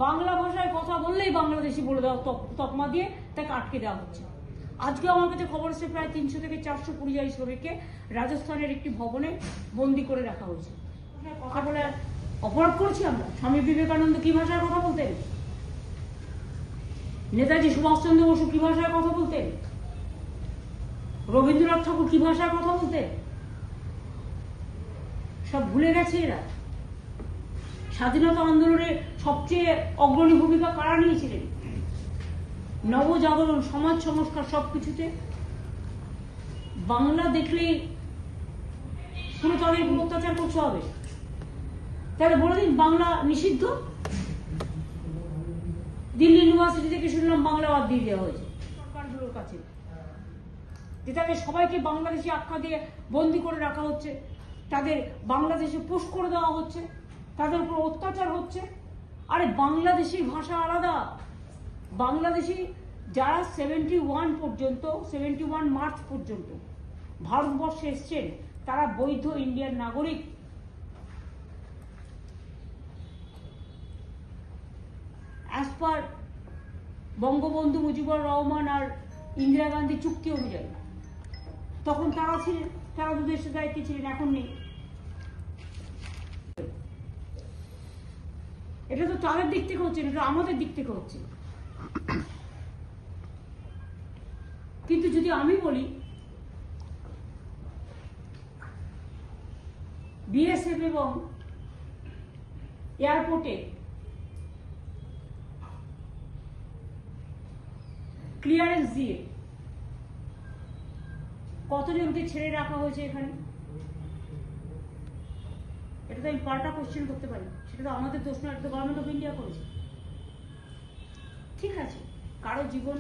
বাংলা ভাষায় কথা বললেই বাংলাদেশি বলে দেওয়া তকমা দিয়ে তাকে আটকে দেওয়া হচ্ছে। আজকে আমার কাছে খবর এসেছে প্রায় 300 থেকে 400 পরিযায়ী শ্রমিককে রাজস্থানের একটি ভবনে বন্দি করে রাখা হয়েছে। কথা বলে অপরাধ করেছি আমরা? স্বামী বিবেকানন্দ কি ভাষায় কথা বলতেন? নেতাজি সুভাষচন্দ্র বসু কি ভাষায় কথা বলতেন? রবীন্দ্রনাথ ঠাকুর কি ভাষায় কথা বলতেন? সব ভুলে গেছে এরা। স্বাধীনতা আন্দোলনে সবচেয়ে অগ্রণী ভূমিকা কারা নিয়েছিলেন? নবজাগরণ, সমাজ সংস্কার, সবকিছুতে বাংলা দেখলেই পুরো তাদের অত্যাচার করতে হবে। তাহলে বলে দিন বাংলা নিষিদ্ধ। দিল্লি ইউনিভার্সিটি থেকে শুনলাম বাংলা বাদ দিয়ে দেওয়া হয়েছে সরকারগুলোর কাছে, যে তাদের সবাইকে বাংলাদেশি আখ্যা দিয়ে বন্দি করে রাখা হচ্ছে, তাদের বাংলাদেশে পুশ করে দেওয়া হচ্ছে, তাদের উপর অত্যাচার হচ্ছে। আরে বাংলাদেশি ভাষা আলাদা। বাংলাদেশি যারা 71 মার্চ পর্যন্ত ভারতবর্ষে এসছেন তারা বৈধ ইন্ডিয়ান নাগরিক। অ্যাজ পার বঙ্গবন্ধু মুজিবুর রহমান আর ইন্দিরা গান্ধী চুক্তি অনুযায়ী তখন তারা ছিলেন, তারা দেশের দায়িত্বে ছিলেন, এখন নেই। এটা তো তাদের দিক থেকে হচ্ছে, এটা আমাদের দিক থেকে হচ্ছে। কিন্তু যদি আমি বলি বিএসএফ এবং এয়ারপোর্টে ক্লিয়ারেন্স দিয়ে কতজনকে ছেড়ে রাখা হয়েছে এখানে, এটা তো আমি পাল্টা কোশ্চেন করতে পারি। সেটা তো আমাদের দোষ নয়, এটা তো গভর্নমেন্ট অফ ইন্ডিয়া করেছে। ঠিক আছে, কারো জীবন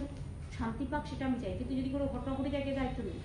শান্তি পাক সেটা আমি চাই, কিন্তু যদি কোনো ঘটনা ঘটে যায় কে দায়িত্ব নেবে?